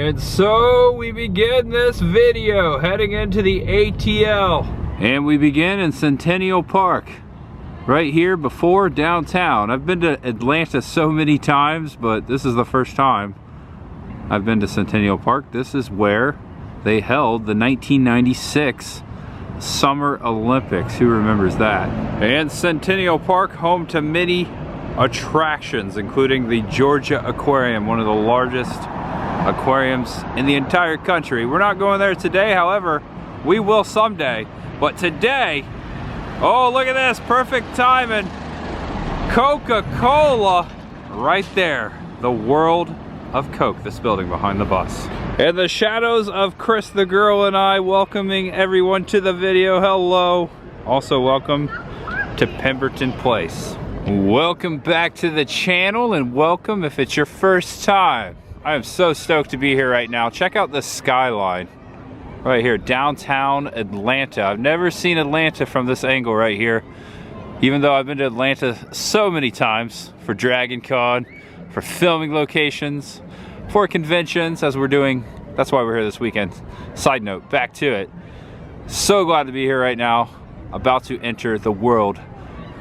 And so we begin this video heading into the ATL. And we begin in Centennial Park, right here before downtown. I've been to Atlanta so many times, but this is the first time I've been to Centennial Park. This is where they held the 1996 Summer Olympics. Who remembers that? And Centennial Park, home to many attractions, including the Georgia Aquarium, one of the largest aquariums in the entire country. We're not going there today, however, we will someday. But today, oh, look at this, perfect timing. Coca-Cola right there. The World of Coke, this building behind the bus. And the shadows of Chris the girl and I welcoming everyone to the video. Hello. Also welcome to Pemberton Place. Welcome back to the channel, and welcome if it's your first time. I am so stoked to be here right now. Check out the skyline right here, downtown Atlanta. I've never seen Atlanta from this angle right here, even though I've been to Atlanta so many times for Dragon Con, for filming locations, for conventions, as we're doing. That's why we're here this weekend. Side note, back to it. So glad to be here right now, about to enter the world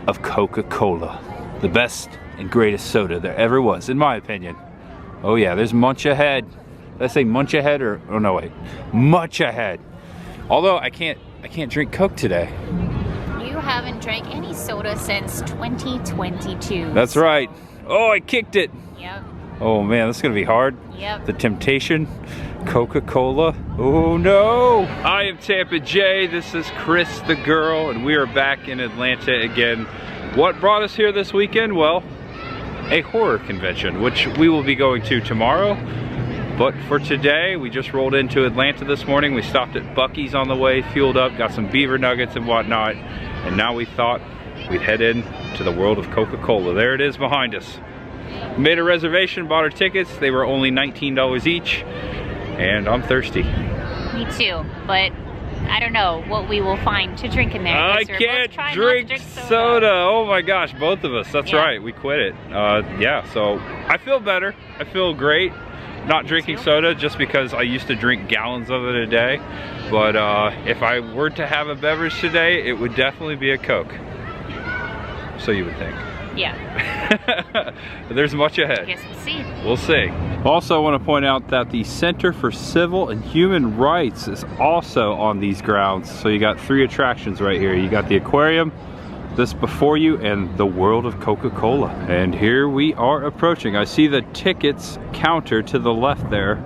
of Coca-Cola, the best and greatest soda there ever was, in my opinion. Oh yeah, there's Munch Ahead. Did I say Munch Ahead or, oh no wait, Much Ahead. Although I can't drink Coke today. You haven't drank any soda since 2022. That's right. Oh, I kicked it. Yep. Oh man, this is gonna be hard. Yep. The temptation, Coca-Cola. Oh no! I am Tampa J, this is Chris the girl, and we are back in Atlanta again. What brought us here this weekend? Well, a horror convention, which we will be going to tomorrow. But for today, we just rolled into Atlanta this morning. We stopped at Buc-ee's on the way, fueled up, got some beaver nuggets and whatnot, and now we thought we'd head in to the world of Coca-Cola. There it is behind us. Made a reservation, bought our tickets. They were only $19 each, and I'm thirsty. Me too, but I don't know what we will find to drink in there. I can't drink soda. Oh my gosh, both of us. That's right, we quit it. Yeah, so I feel better. I feel great. Not drinking soda just because I used to drink gallons of it a day. But if I were to have a beverage today, it would definitely be a Coke. So you would think. Yeah. There's much ahead. I guess we'll see. We'll see. Also, I want to point out that the Center for Civil and Human Rights is also on these grounds. So you got 3 attractions right here. You got the aquarium, this before you, and the world of Coca-Cola. And here we are approaching. I see the tickets counter to the left there,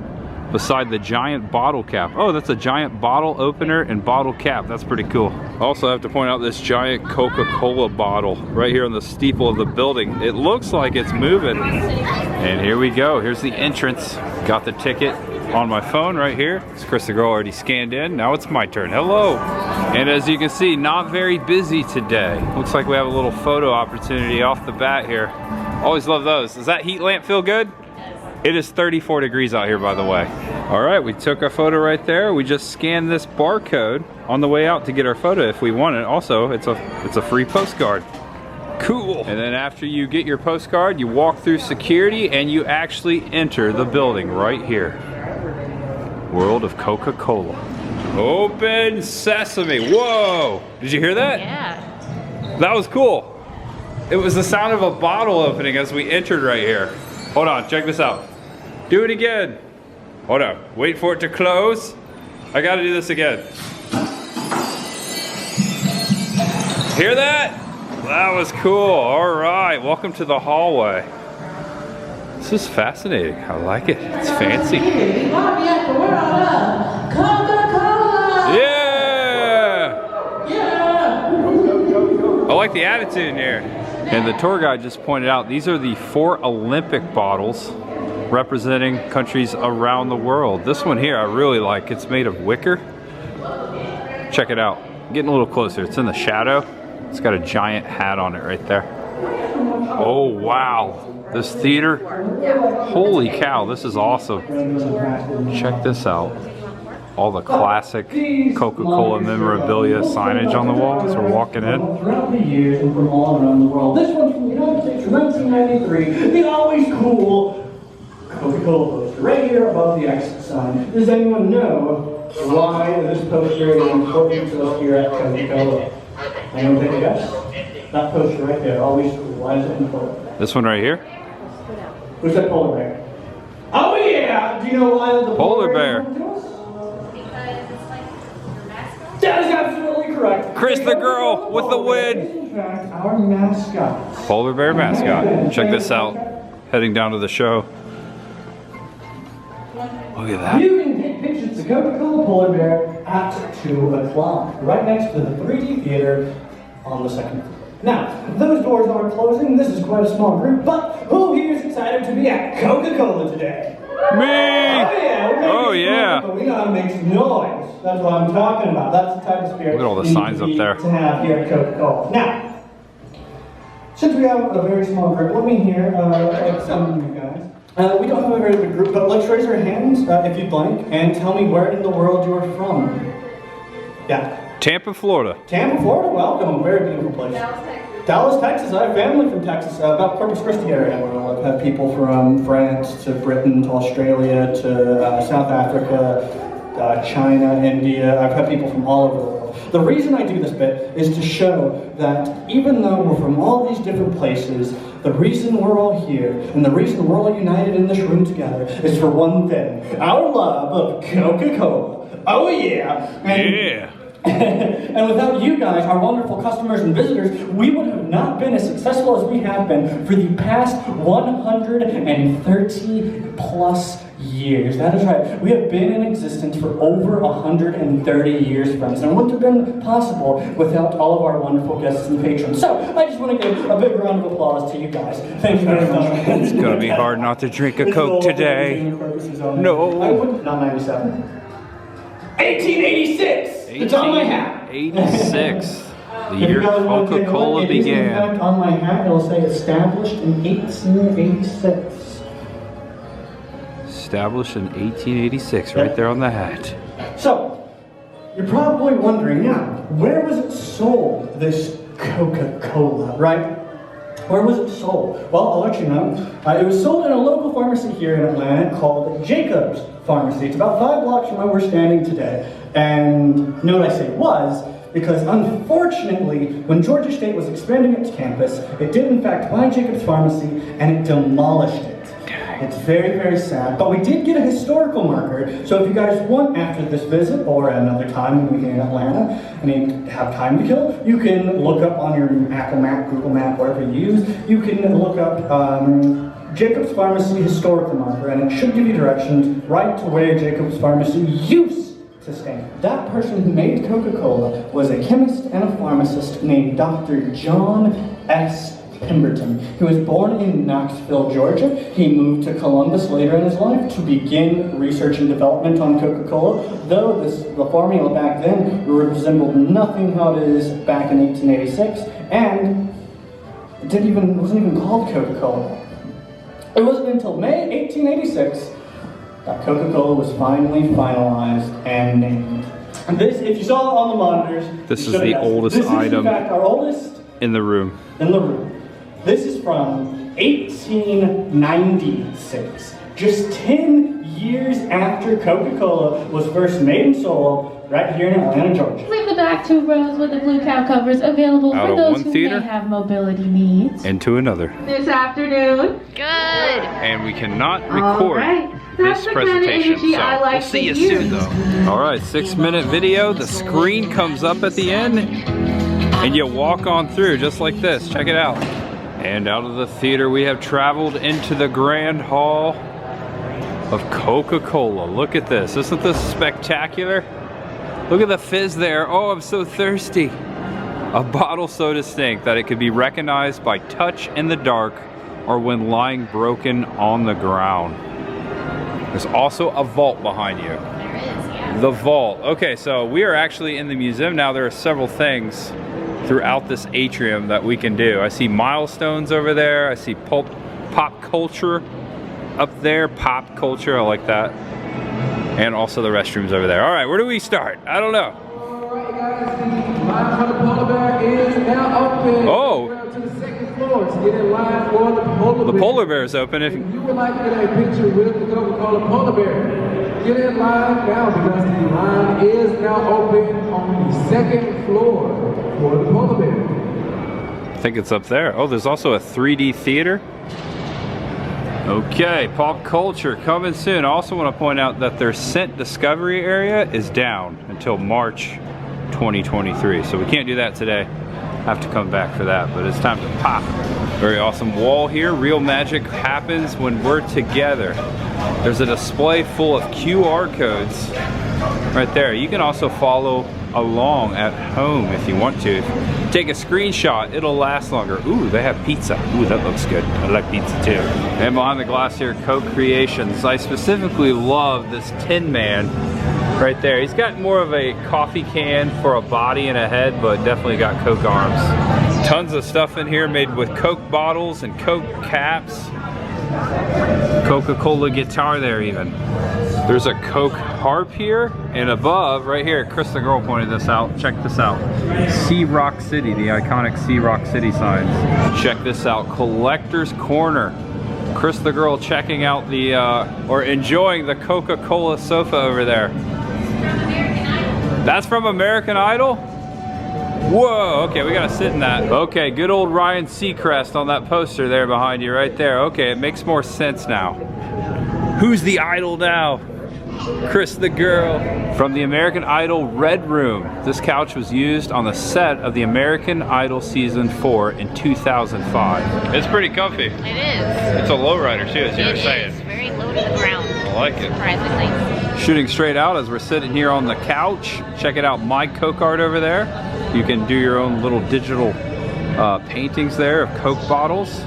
beside the giant bottle cap. Oh, that's a giant bottle opener and bottle cap. That's pretty cool. Also, I have to point out this giant Coca-Cola bottle right here on the steeple of the building. It looks like it's moving. And here we go. Here's the entrance. Got the ticket on my phone right here. It's Chris the girl already scanned in. Now it's my turn. Hello. And as you can see, not very busy today. Looks like we have a little photo opportunity off the bat here. Always love those. Does that heat lamp feel good? It is 34 degrees out here, by the way. All right, we took a photo right there. We just scanned this barcode on the way out to get our photo if we want it. Also, it's a free postcard. Cool. And then after you get your postcard, you walk through security and you actually enter the building right here. World of Coca-Cola. Open sesame. Whoa! Did you hear that? Yeah. That was cool. It was the sound of a bottle opening as we entered right here. Hold on, check this out. Do it again. Hold on, wait for it to close. I gotta do this again. Hear that? That was cool. All right, welcome to the hallway. This is fascinating. I like it. It's fancy. Yeah! I like the attitude in here. And the tour guide just pointed out, these are the 4 Olympic bottles representing countries around the world. This one here I really like. It's made of wicker. Check it out. Getting a little closer. It's in the shadow. It's got a giant hat on it right there. Oh wow. This theater. Holy cow, this is awesome. Check this out. All the classic Coca-Cola memorabilia signage on the wall as we're walking in. Throughout the years and from all around the world. This one's from the United States from 1993. The always cool Coca-Cola. poster right here above the exit sign. Does anyone know why this poster is important to us here at Coca-Cola? Anyone take a guess? That poster right there, always cool. Why is it important? This one right here? Who said polar bear? Oh yeah! Do you know why the Polar bear. Because it's like your mascot? That is absolutely correct. Chris the girl with the win. In fact, our mascot. Polar bear mascot. Check this out. Heading down to the show. Look at that. You can take pictures of the Coca-Cola polar bear at 2 o'clock, right next to the 3D theater on the second floor. Now, those doors are closing. This is quite a small group, but who here is excited to be at Coca-Cola today? Me! Oh yeah! We're Oh yeah! But we know how to make some noise. That's what I'm talking about. That's the type of spirit Look at all the we need signs to up be- there. to have here at Coca-Cola. Now, since we have a very small group, let me hear some of you guys. We don't have a very big group, but let's raise our hands if you'd like, and tell me where in the world you're from. Yeah. Tampa, Florida. Tampa, Florida, welcome. Very beautiful place. Dallas, Texas. I have family from Texas, about Corpus Christi area. Where I have people from France to Britain to Australia to South Africa, China, India. I've had people from all over the world. The reason I do this bit is to show that even though we're from all these different places, the reason we're all here and the reason we're all united in this room together is for one thing: our love of Coca-Cola. Oh yeah! Yeah! And without you guys, our wonderful customers and visitors, we would have not been as successful as we have been for the past 130 plus years. That is right. We have been in existence for over 130 years, friends, and it wouldn't have been possible without all of our wonderful guests and patrons. So, I just want to give a big round of applause to you guys. Thank you very much. It's gonna be hard not to drink a Coke today. No. I would not 97. 1886! It's on my hat. 86. The If year you guys want to take a Coca-Cola look, it is in began. fact on my hat. It'll say established in 1886. Established in 1886, right there on the hat. So, you're probably wondering, yeah, where was it sold, this Coca-Cola, right? Where was it sold? Well, I'll let you know. It was sold in a local pharmacy here in Atlanta called Jacob's Pharmacy. It's about 5 blocks from where we're standing today. And note I say was, because unfortunately, when Georgia State was expanding its campus, it did in fact buy Jacob's Pharmacy and it demolished it. It's very, very sad, but we did get a historical marker, so if you guys want after this visit or another time when we're in Atlanta and you have time to kill, you can look up on your Apple Map, Google Map, whatever you use, you can look up Jacob's Pharmacy historical marker, and it should give you directions right to where Jacob's Pharmacy used to stand. That person who made Coca-Cola was a chemist and a pharmacist named Dr. John S. Pemberton. He was born in Knoxville, Georgia. He moved to Columbus later in his life to begin research and development on Coca-Cola, though the formula back then resembled nothing how it is back in 1886, and it wasn't even called Coca-Cola. It wasn't until May 1886 that Coca-Cola was finally finalized and named. And this, if you saw it on the monitors, this is the oldest this item is in fact our oldest in the room. This is from 1896, just 10 years after Coca-Cola was first made and sold right here in Atlanta, Georgia. Leave the back 2 rows with the blue cow covers available Out for of those one who theater may have mobility needs. Into another. This afternoon. Good. And we cannot record That's this the kind of presentation, energy so I like we'll see to you hear. soon though. Alright, 6-minute video, the screen comes up at the end, and you walk on through just like this. Check it out. And out of the theater we have traveled into the grand hall of Coca-Cola. Look at this. Isn't this spectacular? Look at the fizz there. Oh, I'm so thirsty. A bottle so distinct that it could be recognized by touch in the dark or when lying broken on the ground. There's also a vault behind you. There is, yeah. The vault. Okay, so we are actually in the museum now. There are several things throughout this atrium that we can do. I see milestones over there. I see pop culture up there. Pop culture, I like that. And also the restrooms over there. All right, where do we start? I don't know. All right, guys, the line for the polar bear is now open. Oh. We're up to the second floor. get in line for the polar bear. The polar bear's open. If you would like to get a picture with the Coca-Cola polar bear, get in line now because the line is now open on the second floor for the polar bear. I think it's up there. Oh, there's also a 3D theater. Okay, pop culture coming soon. I also want to point out that their scent discovery area is down until March 2023. So we can't do that today. Have to come back for that, but it's time to pop. Very awesome wall here. Real magic happens when we're together. There's a display full of QR codes right there. You can also follow along at home if you want to. Take a screenshot, it'll last longer. Ooh, they have pizza. Ooh, that looks good. I like pizza too. And behind the glass here, Coke Creations. I specifically love this Tin Man right there. He's got more of a coffee can for a body and a head, but definitely got Coke arms. Tons of stuff in here made with Coke bottles and Coke caps. Coca-Cola guitar there even. There's a Coke harp here, and above, right here, Chris the girl pointed this out. Check this out. Sea Rock City, the iconic Sea Rock City signs. Check this out, Collector's Corner. Chris the girl checking out the, or enjoying the Coca-Cola sofa over there. That's from American Idol? Whoa, okay, we gotta sit in that. Okay, good old Ryan Seacrest on that poster there behind you right there. Okay, it makes more sense now. Who's the idol now? Chris the girl. From the American Idol Red Room. This couch was used on the set of the American Idol Season 4 in 2005. It's pretty comfy. It is. It's a lowrider too, as you were saying. It is very low to the ground. I like it. Surprisingly. Shooting straight out as we're sitting here on the couch. Check it out, My Coke Art over there. You can do your own little digital paintings there of Coke bottles.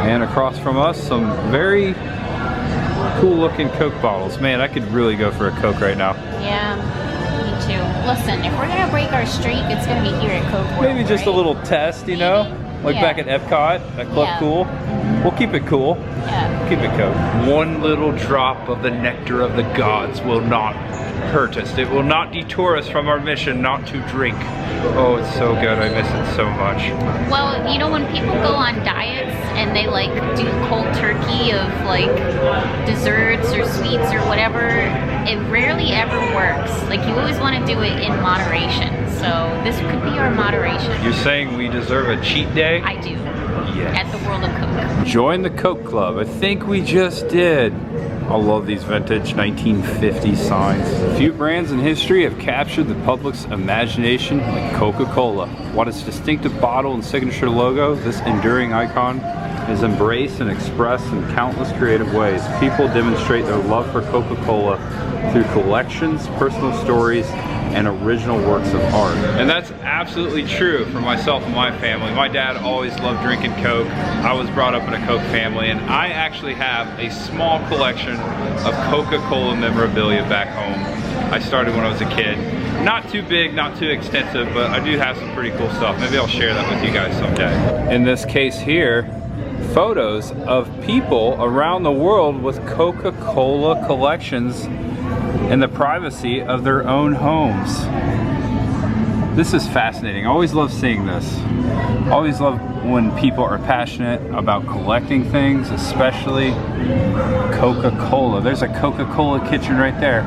And across from us, some very cool looking Coke bottles. Man, I could really go for a Coke right now. Yeah, me too. Listen, if we're gonna break our streak, it's gonna be here at Coke World, Maybe just a little test, you know? Like back at Epcot, at Club Cool. We'll keep it cool. Yeah. Keep it Coke. One little drop of the nectar of the gods will not hurt us. It will not detour us from our mission not to drink. Oh, it's so good. I miss it so much. Well, you know, when people go on diets and they like do cold turkey of like desserts or sweets or whatever, it rarely ever works. Like you always want to do it in moderation. So this could be our moderation. You're saying we deserve a cheat day? I do. Yes. At the World of Coke. Join the Coke Club. I think we just did. I love these vintage 1950 signs. A few brands in history have captured the public's imagination, like Coca-Cola. What its distinctive bottle and signature logo, this enduring icon is embraced and expressed in countless creative ways. People demonstrate their love for Coca-Cola through collections, personal stories, and original works of art. And that's absolutely true for myself and my family. My dad always loved drinking Coke. I was brought up in a Coke family, and I actually have a small collection of Coca-Cola memorabilia back home. I started when I was a kid. Not too big, not too extensive, but I do have some pretty cool stuff. Maybe I'll share that with you guys someday. In this case here, photos of people around the world with Coca-Cola collections in the privacy of their own homes. This is fascinating. I always love seeing this. I always love when people are passionate about collecting things, especially Coca-Cola. There's a Coca-Cola kitchen right there.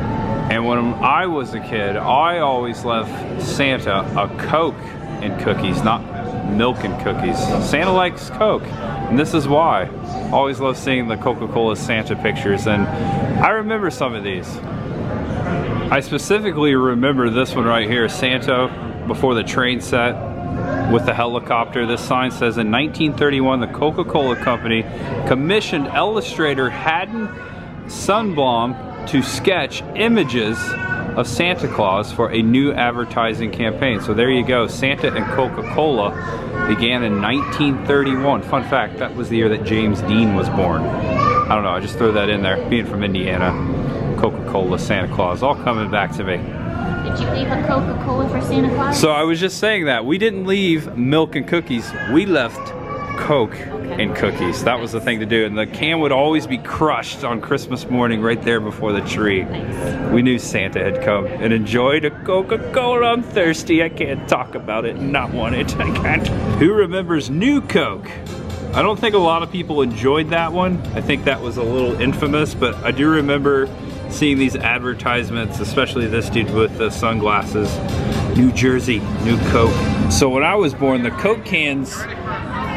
And when I was a kid, I always left Santa a Coke and cookies, not milk and cookies. Santa likes Coke, and this is why. I always love seeing the Coca-Cola Santa pictures, and I remember some of these. I specifically remember this one right here, Santa before the train set with the helicopter. This sign says, in 1931, the Coca-Cola Company commissioned illustrator Haddon Sundblom to sketch images of Santa Claus for a new advertising campaign. So there you go, Santa and Coca-Cola began in 1931. Fun fact, that was the year that James Dean was born. I don't know, I just threw that in there, being from Indiana. Coca-Cola, Santa Claus, all coming back to me. Did you leave a Coca-Cola for Santa Claus? So I was just saying that. We didn't leave milk and cookies. We left Coke and cookies. That was the thing to do. And the can would always be crushed on Christmas morning right there before the tree. Nice. We knew Santa had come and enjoyed a Coca-Cola. I'm thirsty. I can't talk about it and not want it. I can't. Who remembers New Coke? I don't think a lot of people enjoyed that one. I think that was a little infamous, but I do remember seeing these advertisements, especially this dude with the sunglasses. New Jersey, new Coke. So when I was born, the Coke cans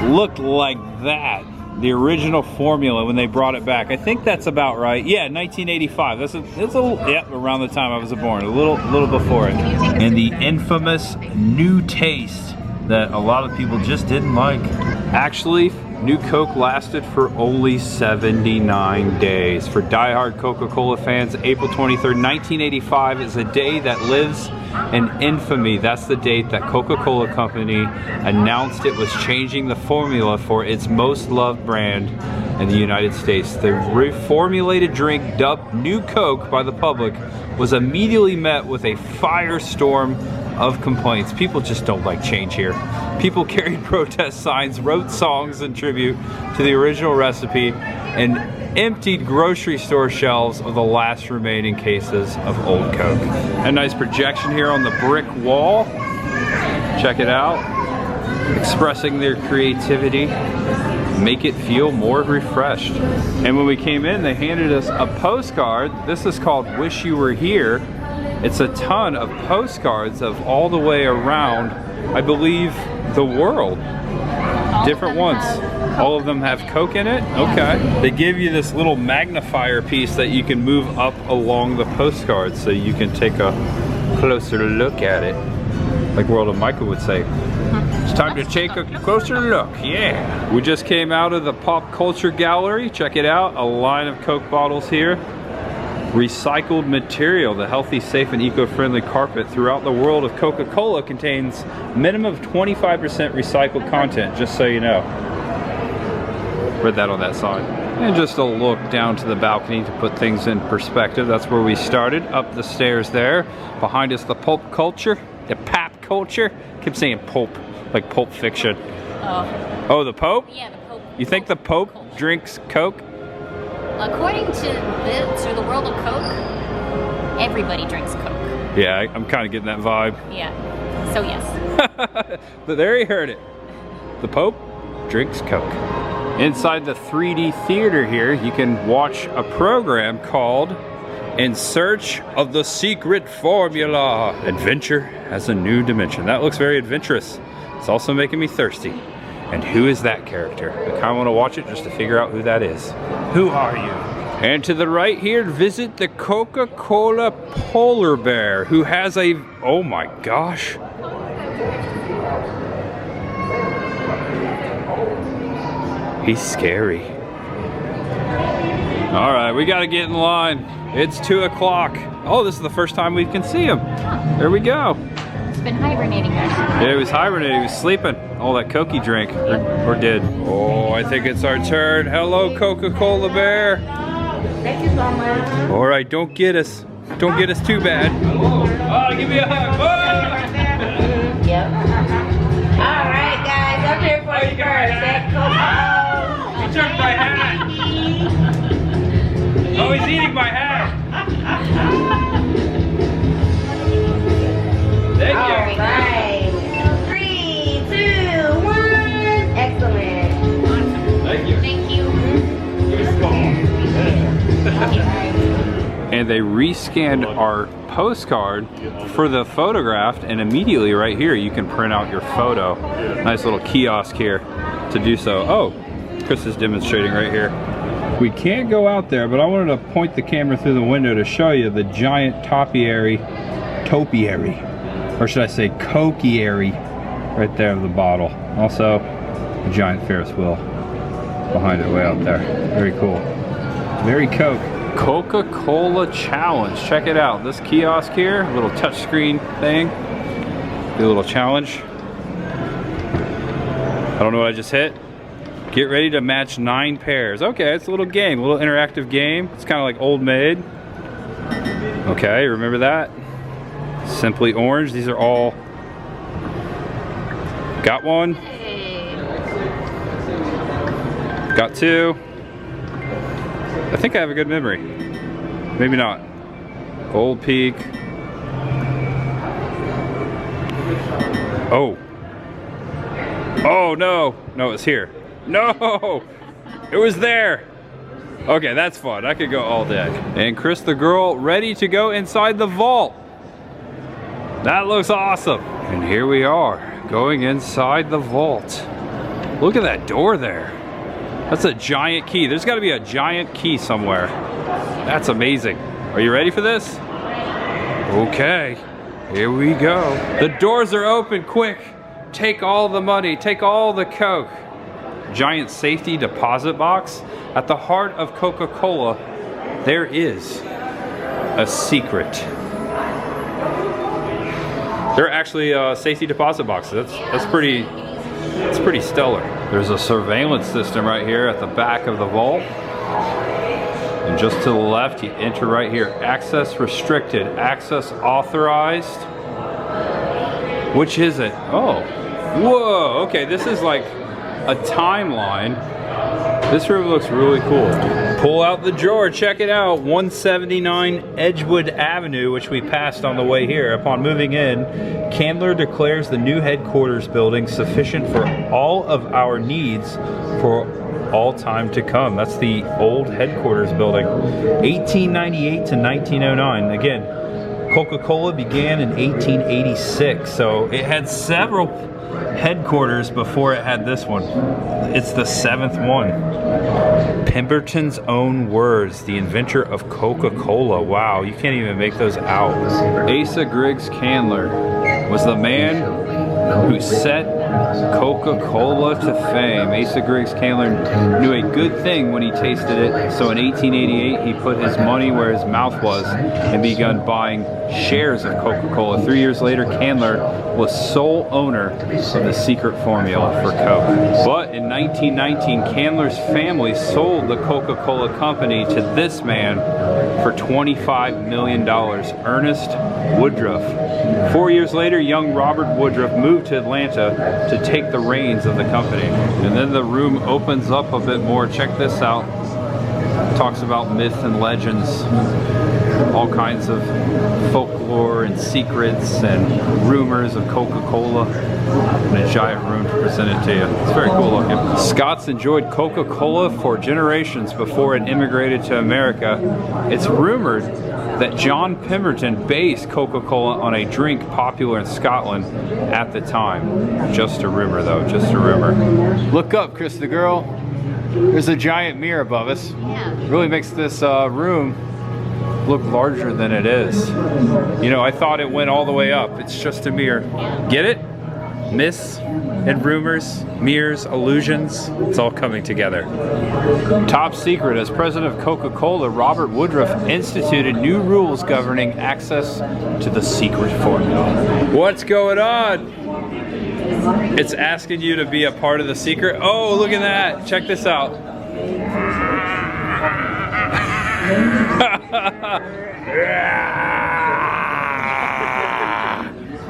looked like that. The original formula when they brought it back. I think that's about right. Yeah, 1985. That's around the time I was born. A little before it. And the infamous new taste that a lot of people just didn't like. Actually, new Coke lasted for only 79 days. For diehard Coca-Cola fans, April 23rd, 1985 is a day that lives in infamy. That's the date that Coca-Cola Company announced it was changing the formula for its most loved brand in the United States. The reformulated drink, dubbed New Coke by the public, was immediately met with a firestorm of complaints. People just don't like change here. People carried protest signs, wrote songs in tribute to the original recipe, and emptied grocery store shelves of the last remaining cases of old Coke. A nice projection here on the brick wall. Check it out. Expressing their creativity, make it feel more refreshed. And when we came in, they handed us a postcard. This is called Wish You Were Here. It's a ton of postcards of all the way around, I believe, the world. Different ones. All of them have Coke in it? Okay. They give you this little magnifier piece that you can move up along the postcard so you can take a closer look at it. Like World of Michael would say. It's time to take a closer look, yeah. We just came out of the pop culture gallery. Check it out, a line of Coke bottles here. Recycled material, the healthy, safe, and eco-friendly carpet throughout the world of Coca-Cola contains minimum of 25% recycled content, just so you know. Read that on that sign. And just a look down to the balcony to put things in perspective. That's where we started, up the stairs there. Behind us, the pulp culture, the pop culture. I keep saying pulp, like Pulp Fiction. Oh, the Pope? Yeah, the Pope. You think the Pope drinks Coke? According to this, or the World of Coke, everybody drinks Coke. Yeah, I'm kind of getting that vibe. Yeah, so yes. But there you heard it. The Pope drinks Coke. Inside the 3D theater here, you can watch a program called In Search of the Secret Formula. Adventure has a new dimension. That looks very adventurous. It's also making me thirsty. And who is that character? I kind of want to watch it just to figure out who that is. Who are you? And to the right here, visit the Coca-Cola polar bear, who has a, oh my gosh. He's scary. All right, we gotta get in line. It's 2 o'clock. Oh, this is the first time we can see him. There we go. It's been hibernating there. Yeah, he was hibernating, he was sleeping. All that Coke he drank, or did. Oh, I think it's our turn. Hello, Coca-Cola bear. Thank you so much. All right, don't get us. Don't get us too bad. Oh, give me a hug. Oh. Yep. All right, guys, I'm here for you first. He took my hat. Oh, he's eating my hat. Thank you. All right. 3, 2, 1. Excellent. Thank you. Thank you. Give us a call. And they rescanned our postcard for the photograph, and immediately right here you can print out your photo. Nice little kiosk here to do so. Oh, Chris is demonstrating right here. We can't go out there, but I wanted to point the camera through the window to show you the giant topiary, or should I say cokiary, right there of the bottle. Also, a giant Ferris wheel behind it way out there. Very cool. Very Coke. Coca-Cola challenge. Check it out. This kiosk here, little touchscreen thing. Do a little challenge. I don't know what I just hit. Get ready to match 9 pairs. Okay, it's a little game, a little interactive game. It's kind of like Old Maid. Okay, remember that? Simply Orange. These are all. Got one. Got 2. I think I have a good memory. Maybe not. Gold Peak. Oh. Oh no. No, it's here. No! It was there! Okay, that's fun. I could go all day. And Chris the girl ready to go inside the vault. That looks awesome. And here we are, going inside the vault. Look at that door there. That's a giant key. There's gotta be a giant key somewhere. That's amazing. Are you ready for this? Okay, here we go. The doors are open, quick. Take all the money, take all the Coke. Giant safety deposit box. At the heart of Coca-Cola, there is a secret. They're actually safety deposit boxes. That's pretty stellar. There's a surveillance system right here at the back of the vault. And just to the left, you enter right here. Access restricted, access authorized. Which is it? Oh, whoa, okay, this is like a timeline. This room looks really cool. Pull out the drawer, check it out. 179 Edgewood Avenue, which we passed on the way here. Upon moving in, Candler declares the new headquarters building sufficient for all of our needs for all time to come. That's the old headquarters building. 1898 to 1909. Again, Coca-Cola began in 1886, so it had several headquarters before it had this one. It's the 7th one. Pemberton's own words, the inventor of Coca-Cola. Wow, you can't even make those out. Asa Griggs Candler was the man who set Coca-Cola to fame. Asa Griggs Candler knew a good thing when he tasted it, so in 1888 he put his money where his mouth was and begun buying shares of Coca-Cola. 3 years later, Candler was sole owner of the secret formula for Coke. But in 1919, Candler's family sold the Coca-Cola company to this man for $25 million, Ernest Woodruff. 4 years later, young Robert Woodruff moved to Atlanta to take the reins of the company. And then the room opens up a bit more. Check this out. It talks about myth and legends, all kinds of folklore and secrets and rumors of Coca-Cola in a giant room to present it to you. It's very cool looking. Scots enjoyed Coca-Cola for generations before it immigrated to America. It's rumored that John Pemberton based Coca-Cola on a drink popular in Scotland at the time. Just a rumor though, just a rumor. Look up, Chris the girl. There's a giant mirror above us. Yeah. Really makes this room look larger than it is. You know, I thought it went all the way up. It's just a mirror. Get it? Myths and rumors, mirrors, illusions, it's all coming together. Top secret, as president of Coca-Cola, Robert Woodruff instituted new rules governing access to the secret formula. What's going on? It's asking you to be a part of the secret. Oh, look at that. Check this out.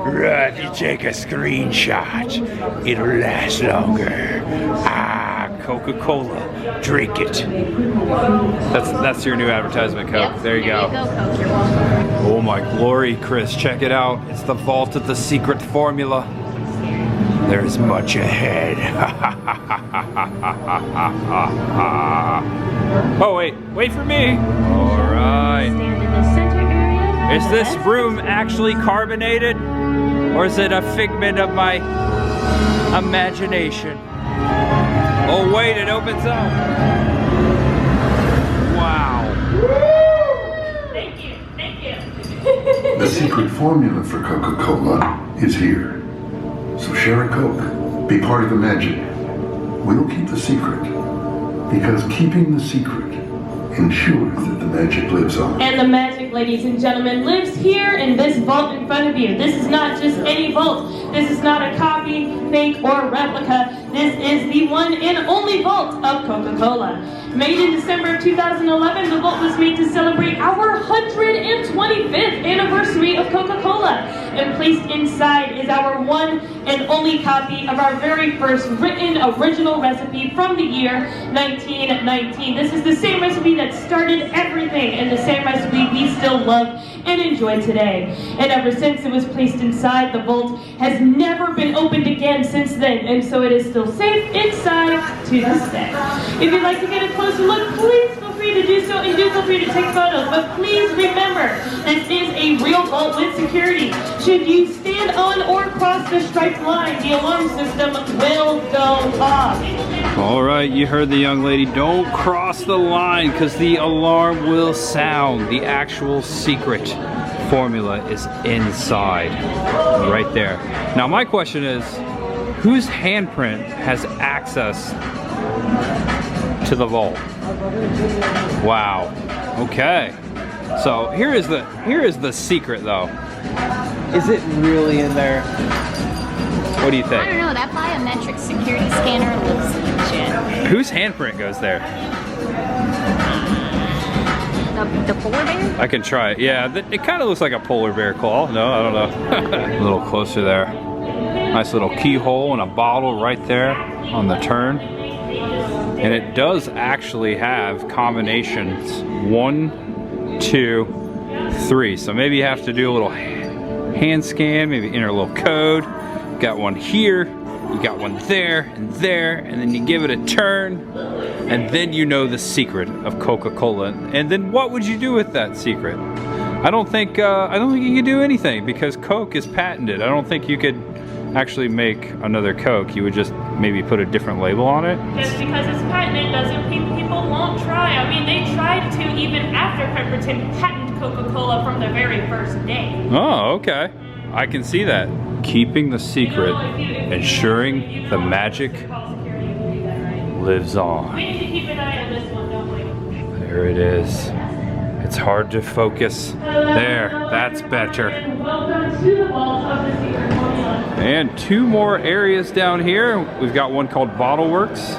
If you take a screenshot, it'll last longer. Coca-Cola, drink it. That's your new advertisement, Coke. Yep, there you go. Coke. You're welcome. Oh my glory, Chris, check it out. It's the vault of the secret formula. There's much ahead. Oh wait for me. All right. Stand in the center area. Is this room actually carbonated? Or is it a figment of my imagination? Oh wait, it opens up. Wow. Thank you. The secret formula for Coca-Cola is here. So share a Coke. Be part of the magic. We'll keep the secret. Because keeping the secret ensures that the magic lives on. And the magic, ladies and gentlemen, lives here in this vault in front of you. This is not just any vault. This is not a copy, fake, or replica. This is the one and only vault of Coca-Cola. Made in December of 2011, the vault was made to celebrate our 125th anniversary of Coca-Cola. And placed inside is our one and only copy of our very first written original recipe from the year 1919. This is the same recipe that started everything and the same recipe we still love and enjoy today. And ever since it was placed inside, the vault has never been opened again since then, and so it is still safe inside to this day. If you'd like to get a closer look, please feel free to do so, and do feel free to take photos. But please remember, this is a real vault with security. Should you stand on or cross the striped line, the alarm system will go off. All right, you heard the young lady. Don't cross the line because the alarm will sound. The actual secret formula is inside, right there. Now my question is, whose handprint has access to the vault? Wow. Okay. So here is the secret though. Is it really in there? What do you think? I don't know, that biometric security scanner looks legit. Whose handprint goes there? The polar bear? I can try it. Yeah, it kind of looks like a polar bear claw. No, I don't know. A little closer there. Nice little keyhole and a bottle right there on the turn. And it does actually have combinations 1, 2, 3. So maybe you have to do a little hand scan, maybe enter a little code. Got one here, you got one there, and then you give it a turn, and then you know the secret of Coca-Cola. And then what would you do with that secret? I don't think you could do anything because Coke is patented. I don't think you could actually make another Coke. You would just maybe put a different label on it. Just because it's patented doesn't mean people won't try. I mean, they tried to even after Pemberton patented Coca-Cola from the very first day. Oh, okay. I can see that. Keeping the secret, ensuring the magic lives on. We need to keep an eye on this one, don't we? There it is. It's hard to focus. There, that's better. Welcome to the vault of the secret formula. And 2 more areas down here. We've got one called Bottle Works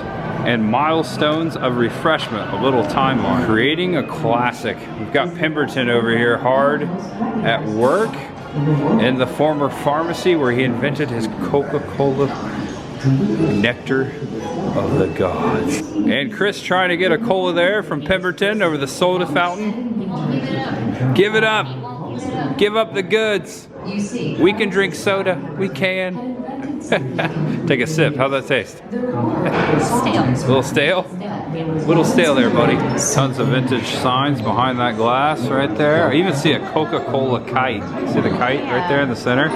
and Milestones of Refreshment, a little timeline. Creating a classic. We've got Pemberton over here hard at work in the former pharmacy where he invented his Coca-Cola Nectar of the Gods. And Chris trying to get a cola there from Pemberton over the soda fountain. Give it up. Give up the goods. We can drink soda. We can. Take a sip. How'd that taste? Stale. A little stale? A little stale there, buddy. Tons of vintage signs behind that glass right there. I even see a Coca-Cola kite. See the kite right there in the center?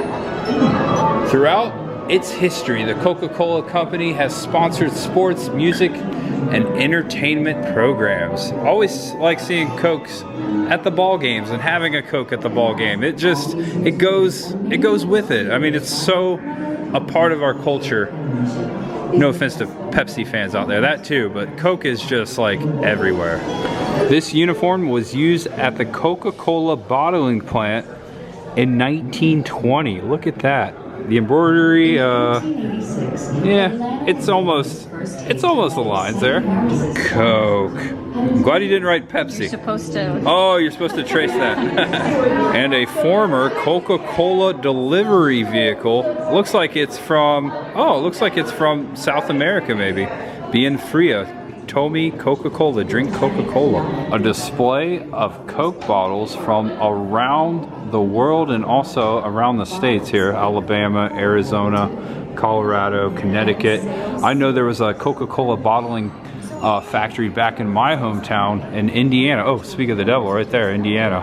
Throughout its history, the Coca-Cola Company has sponsored sports, music, and entertainment programs. Always like seeing Cokes at the ball games and having a Coke at the ball game. It goes with it. I mean, it's so a part of our culture. No offense to Pepsi fans out there, that too, but Coke is just like everywhere. This uniform was used at the Coca-Cola bottling plant in 1920. Look at that. The embroidery, yeah, it's almost the lines there. Coke. I'm glad you didn't write Pepsi. You're supposed to. Oh, you're supposed to trace that. And a former Coca-Cola delivery vehicle. Looks like it's from South America maybe. Bien Fria. Tomi Coca-Cola, drink Coca-Cola. A display of Coke bottles from around the world and also around the states here. Alabama, Arizona, Colorado, Connecticut. I know there was a Coca-Cola bottling factory back in my hometown in Indiana. Oh, speak of the devil, right there, Indiana.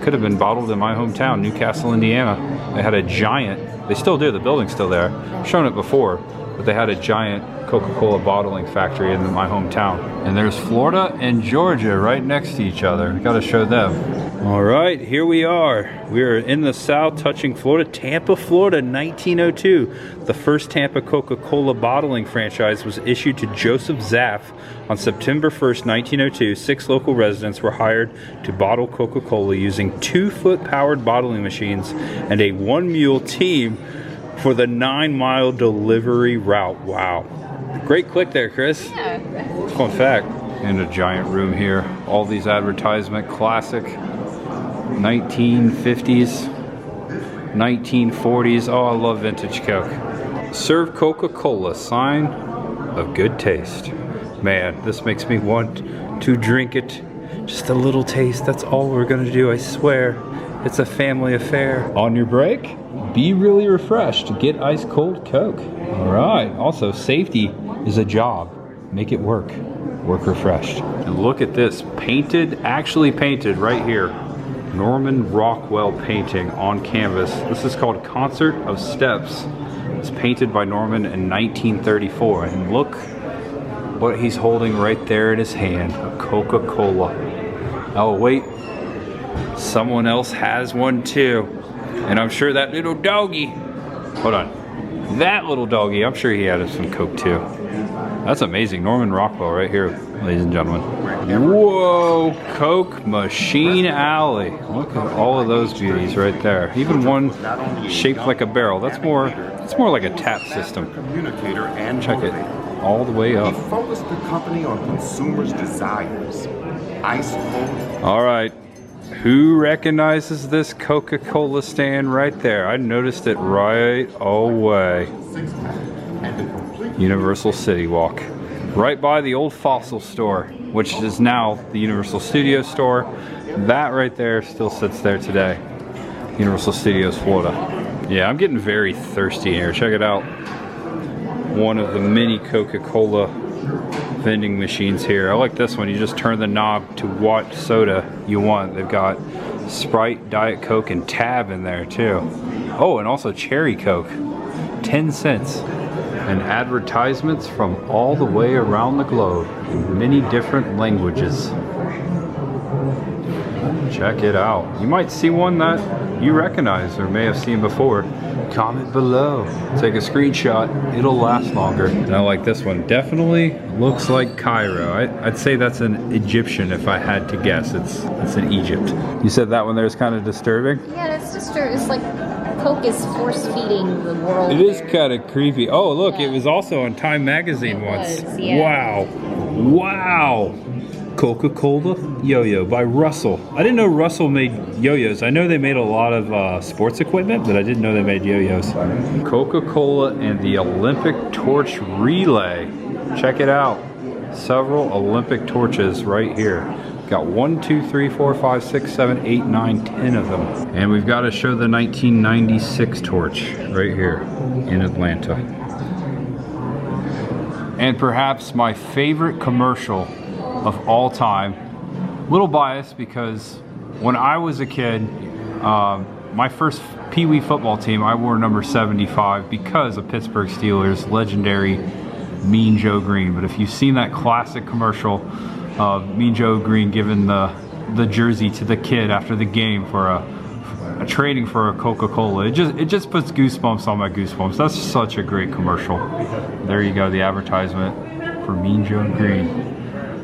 Could have been bottled in my hometown, Newcastle, Indiana. They had a giant, they still do, the building's still there. I've shown it before, but they had a giant Coca-Cola bottling factory in my hometown. And there's Florida and Georgia right next to each other. Got to show them. All right, here we are. We're in the South, touching Florida. Tampa, Florida, 1902. The first Tampa Coca-Cola bottling franchise was issued to Joseph Zaff on September 1st, 1902. 6 local residents were hired to bottle Coca-Cola using 2-foot powered bottling machines and a 1-mule team for the 9-mile delivery route. Wow. Great click there, Chris. Yeah. Fun fact. In a giant room here. All these advertisement, classic 1950s, 1940s. Oh, I love vintage Coke. Serve Coca-Cola, sign of good taste. Man, this makes me want to drink it. Just a little taste. That's all we're gonna do, I swear. It's a family affair. On your break, be really refreshed. Get ice cold Coke. All right. Also, safety is a job. Make it work. Work refreshed. And look at this, painted, actually painted right here. Norman Rockwell painting on canvas. This is called Concert of Steps. It's painted by Norman in 1934. And look what he's holding right there in his hand, a Coca-Cola. Oh wait, someone else has one too. And I'm sure that little doggy, hold on, that little doggy, I'm sure he had some Coke too. That's amazing, Norman Rockwell right here, ladies and gentlemen. Whoa, Coke Machine Alley. Look at all of those beauties right there. Even one shaped like a barrel. That's more like a tap system. Check it, all the way up. He focused the company on consumers' desires. Ice cold. All right, who recognizes this Coca-Cola stand right there? I noticed it right away. Universal City Walk. Right by the old Fossil store, which is now the Universal Studios store. That right there still sits there today. Universal Studios, Florida. Yeah, I'm getting very thirsty here. Check it out. One of the mini Coca-Cola vending machines here. I like this one. You just turn the knob to what soda you want. They've got Sprite, Diet Coke, and Tab in there too. Oh, and also Cherry Coke. 10 cents. And advertisements from all the way around the globe in many different languages. Check it out. You might see one that you recognize or may have seen before. Comment below. Take a screenshot. It'll last longer. And I like this one. Definitely looks like Cairo. I'd say that's an Egyptian if I had to guess. It's in Egypt. You said that one there is kind of disturbing? Yeah, it's disturbing. It's like Coke is force feeding the world. It is kind of creepy. Oh, look, yeah. It was also on Time Magazine once. Yeah. Wow. Wow. Coca-Cola Yo-Yo by Russell. I didn't know Russell made yo-yos. I know they made a lot of sports equipment, but I didn't know they made yo-yos. Coca-Cola and the Olympic Torch Relay. Check it out. Several Olympic torches right here. Got 1, 2, 3, 4, 5, 6, 7, 8, 9, 10 of them. And we've got to show the 1996 torch right here in Atlanta. And perhaps my favorite commercial of all time. Little biased because when I was a kid, my first Pee Wee football team, I wore number 75 because of Pittsburgh Steelers legendary Mean Joe Green. But if you've seen that classic commercial of Mean Joe Green giving the jersey to the kid after the game for a trading for a Coca-Cola, it just puts goosebumps on my goosebumps. That's such a great commercial. There you go, the advertisement for Mean Joe Green.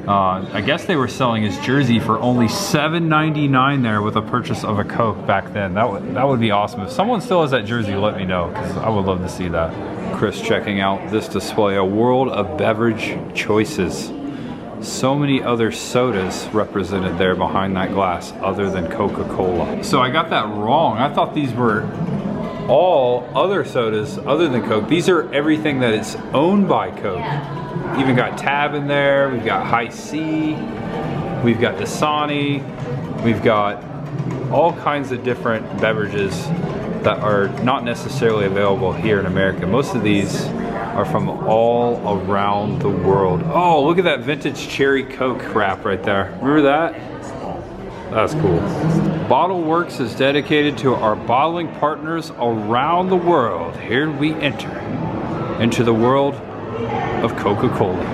I guess they were selling his jersey for only $7.99 there with a purchase of a Coke back then. That would be awesome. If someone still has that jersey, let me know, because I would love to see that. Chris checking out this display, a world of beverage choices. So many other sodas represented there behind that glass other than Coca-Cola. So I got that wrong. I thought these were all other sodas other than Coke. These are everything that is owned by Coke. Yeah. Even got Tab in there, we've got High C, we've got Dasani, we've got all kinds of different beverages that are not necessarily available here in America. Most of these are from all around the world. Oh, look at that vintage Cherry Coke wrap right there. Remember that? That's cool. Bottle Works is dedicated to our bottling partners around the world. Here we enter into the world of Coca-Cola.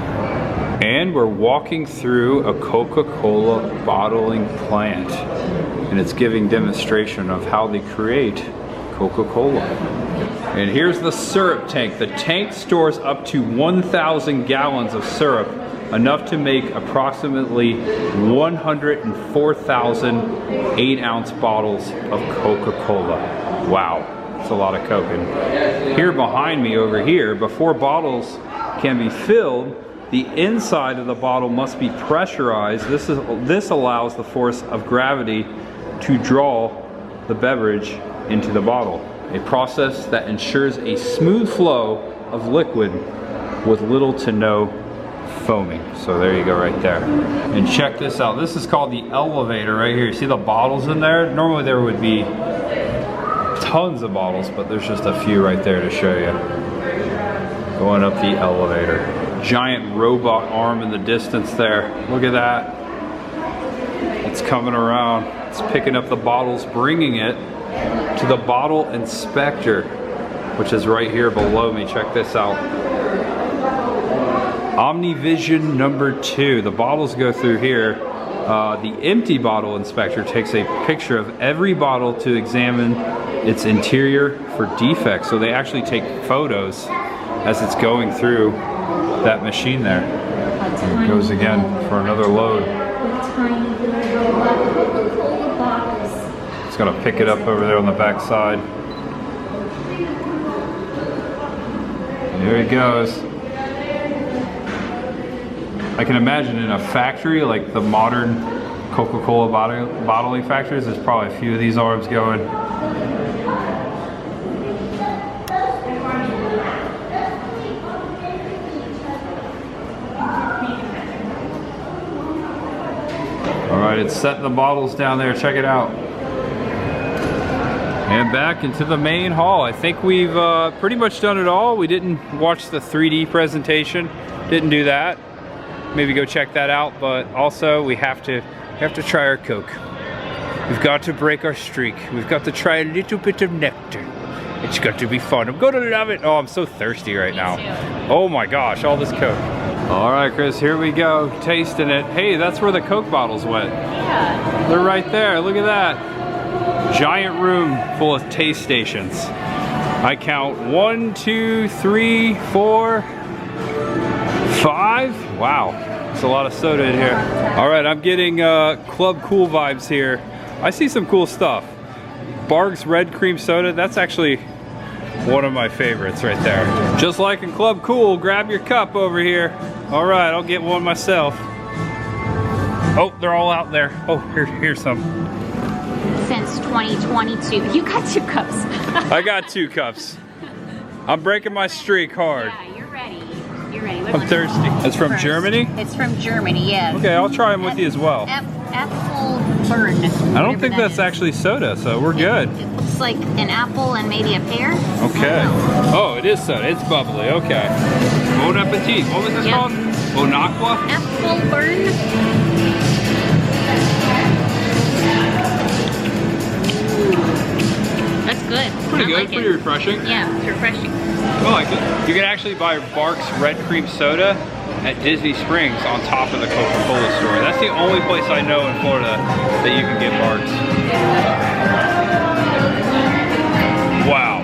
And we're walking through a Coca-Cola bottling plant. And it's giving demonstration of how they create Coca-Cola. And here's the syrup tank. The tank stores up to 1,000 gallons of syrup, enough to make approximately 104,000 8-ounce bottles of Coca-Cola. Wow, that's a lot of Coke. And here behind me over here, before bottles can be filled, the inside of the bottle must be pressurized. This allows the force of gravity to draw the beverage into the bottle. A process that ensures a smooth flow of liquid with little to no foaming. So there you go right there. And check this out. This is called the elevator right here. You see the bottles in there? Normally there would be tons of bottles, but there's just a few right there to show you. Going up the elevator. Giant robot arm in the distance there. Look at that. It's coming around. It's picking up the bottles, bringing it to the bottle inspector, which is right here below me. Check this out. OmniVision number 2. The bottles go through here. The empty bottle inspector takes a picture of every bottle to examine its interior for defects. So they actually take photos as it's going through that machine there. It goes again for another load. It's gonna pick it up over there on the back side. There he goes. I can imagine in a factory, like the modern Coca-Cola bottling factories, there's probably a few of these arms going. All right, it's setting the bottles down there. Check it out. And back into the main hall. I think we've pretty much done it all. We didn't watch the 3D presentation. Didn't do that. Maybe go check that out. But also, we have to try our Coke. We've got to break our streak. We've got to try a little bit of nectar. It's got to be fun. I'm gonna love it. Oh, I'm so thirsty right now. Oh my gosh, all this Coke. All right, Chris, here we go, tasting it. Hey, that's where the Coke bottles went. Yeah. They're right there, look at that. Giant room full of taste stations. I count 1, 2, 3, 4, 5. Wow, there's a lot of soda in here. All right, I'm getting Club Cool vibes here. I see some cool stuff. Barg's Red Cream Soda, that's actually one of my favorites right there. Just like in Club Cool, grab your cup over here. All right, I'll get one myself. Oh, they're all out there. Oh, here's some. Since 2022. You got 2 cups. I got 2 cups. I'm breaking my streak hard. Yeah, you're ready. You're ready. I'm thirsty. It's from Germany? It's from Germany, yes. Okay, I'll try them with you as well. Apple burn. I don't think that's actually soda, so we're good. It looks like an apple and maybe a pear. Okay. Oh, it is soda. It's bubbly. Okay. Bon appetit. What was this called? Bon aqua? Apple burn. That's good. Pretty good. Like Pretty refreshing. Yeah, it's refreshing. I like it. You can actually buy Barq's Red Cream Soda at Disney Springs on top of the Coca-Cola store. That's the only place I know in Florida that you can get Barq's. Wow.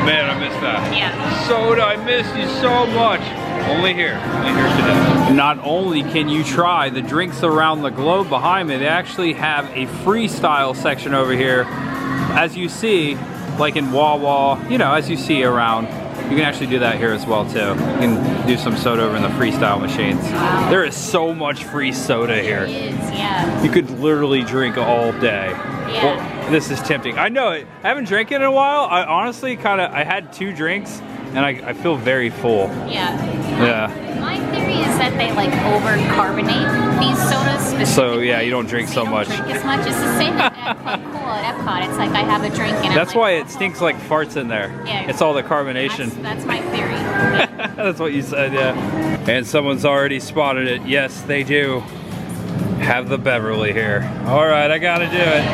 Man, I missed that. Yeah. Soda, I missed you so much. Only here today. Not only can you try the drinks around the globe behind me, they actually have a freestyle section over here. As you see, like in Wawa, you know, as you see around, you can actually do that here as well too. You can do some soda over in the freestyle machines. Wow. There is so much free soda here. It is, yeah. You could literally drink all day. Yeah. Well, this is tempting. I know it. I haven't drank it in a while. I honestly I had 2 drinks and I feel very full. Yeah. Yeah. My theory is that they like over-carbonate these sodas specifically. So yeah, you don't drink so much. Drink as much. It's the same at Coca-Cola at Epcot. It's like I have a drink and that's I'm like, why it stinks like farts in there. Yeah. It's all the carbonation. That's my theory. Yeah. That's what you said, yeah. And someone's already spotted it. Yes, they do have the Beverly here. All right, I gotta do it.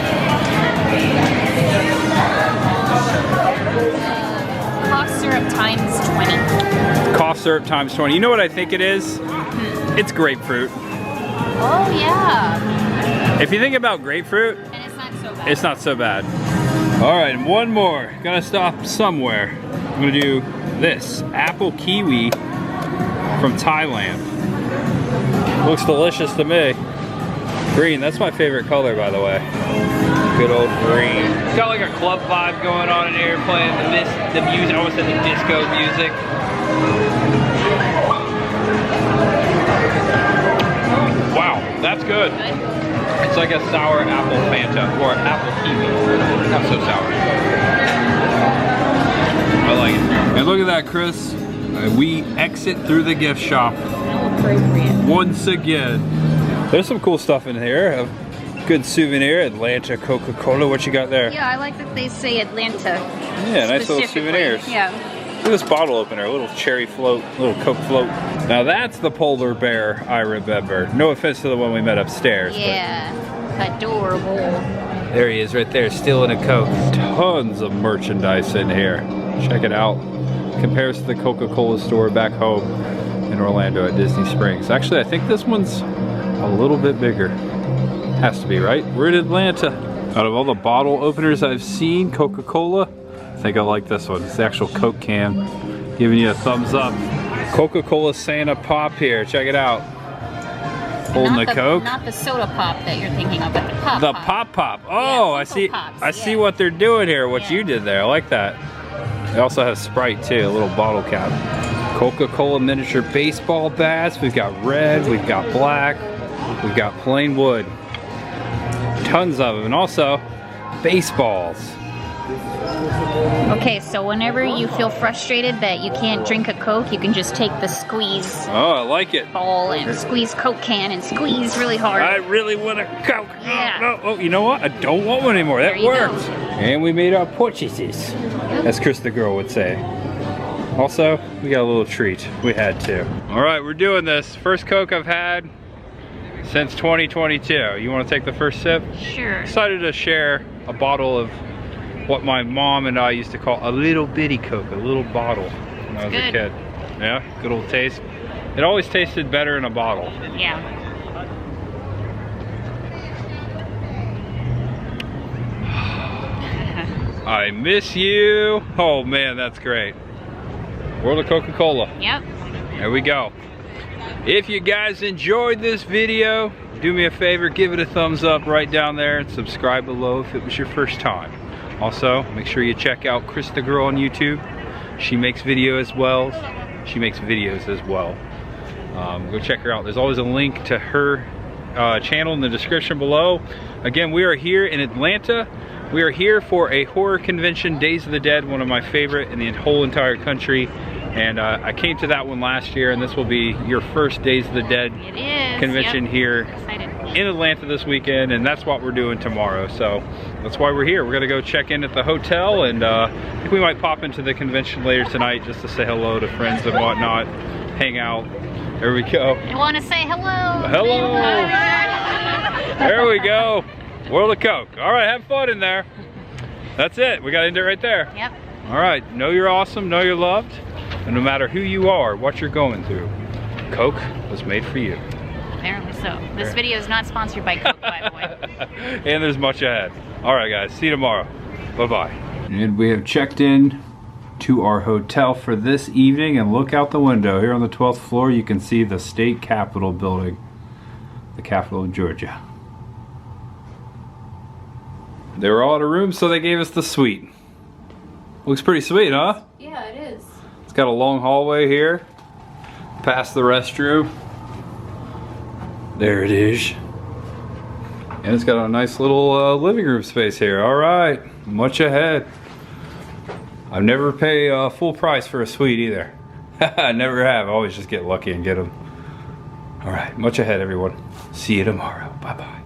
Cough syrup times 20. Cough syrup times 20. You know what I think it is? It's grapefruit. Oh yeah. If you think about grapefruit, And it's not so bad. it's not so bad. All right, and one more. Gotta stop somewhere. I'm gonna do this apple kiwi from Thailand. Looks delicious to me. Green, that's my favorite color, by the way. Good old green. It's got like a club vibe going on in here, playing the music, almost like the disco music. Wow, that's good. It's like a sour apple Fanta, or apple kiwi. Not so sour. I like it. And look at that, Chris. We exit through the gift shop. appropriate. Once again. There's some cool stuff in here. A good souvenir, Atlanta Coca-Cola. What you got there? Yeah, I like that they say Atlanta. Yeah, nice little specifically. souvenirs. Yeah. Look at this bottle opener, a little cherry float, a little Coke float. Now that's the polar bear I remember. No offense to the one we met upstairs. Yeah, adorable. There he is right there, stealing a Coke. Tons of merchandise in here. Check it out. Compares to the Coca-Cola store back home in Orlando at Disney Springs. Actually, I think this one's a little bit bigger. Has to be, right? We're in Atlanta. Out of all the bottle openers I've seen, Coca-Cola, I think I like this one. It's the actual Coke can. Giving you a thumbs up. Coca-Cola Santa Pop here. Check it out. Holding the Coke. Not the soda pop that you're thinking of, but the pop. The pop pop. Oh, yeah, I see. Pops, I see what they're doing here. What you did there. I like that. They also have Sprite too, a little bottle cap. Coca-Cola miniature baseball bats. We've got red. We've got black. We've got plain wood. Tons of them, and also baseballs. Okay, so whenever you feel frustrated that you can't drink a Coke, you can just take the squeeze Oh, I like it. ball and squeeze Coke can and squeeze really hard. I really want a Coke. Yeah. Oh, no. Oh, you know what? I don't want one anymore. That There you works. go. And we made our purchases, as Chris the girl would say. Also, we got a little treat. We had to. All right, we're doing this. First Coke I've had since 2022. You want to take the first sip? Sure. Decided to share a bottle of what my mom and I used to call a little bitty Coke, a little bottle when I was a kid. Yeah, good old taste. It always tasted better in a bottle. Yeah. I miss you. Oh man, that's great. World of Coca-Cola. Yep. There we go. If you guys enjoyed this video, do me a favor, give it a thumbs up right down there and subscribe below if it was your first time. Also, make sure you check out Chris the Girl on YouTube. She makes videos as well. Go check her out. There's always a link to her channel in the description below. Again, we are here in Atlanta. We are here for a horror convention, Days of the Dead, one of my favorite in the whole entire country. And I came to that one last year, and this will be your first Days of the Dead convention here in Atlanta this weekend, and that's what we're doing tomorrow. So that's why we're here. We're gonna go check in at the hotel, and I think we might pop into the convention later tonight just to say hello to friends and whatnot, hang out. There we go. I want to say hello. Hello. There we go. World of Coke. All right, have fun in there. That's it. We got to end it right there. Yep. All right. Know you're awesome. Know you're loved. And no matter who you are, what you're going through, Coke was made for you. Apparently so. This video is not sponsored by Coke, by the way. And there's much ahead. All right, guys. See you tomorrow. Bye-bye. And we have checked in to our hotel for this evening, and look out the window. Here on the 12th floor, you can see the state capitol building, the capital of Georgia. They were all out of room, so they gave us the suite. Looks pretty sweet, huh? Yeah, it is. It's got a long hallway here, past the restroom. There it is. And it's got a nice little living room space here. All right, much ahead. I never pay full price for a suite either. I never have. I always just get lucky and get them. All right, much ahead, everyone. See you tomorrow. Bye-bye.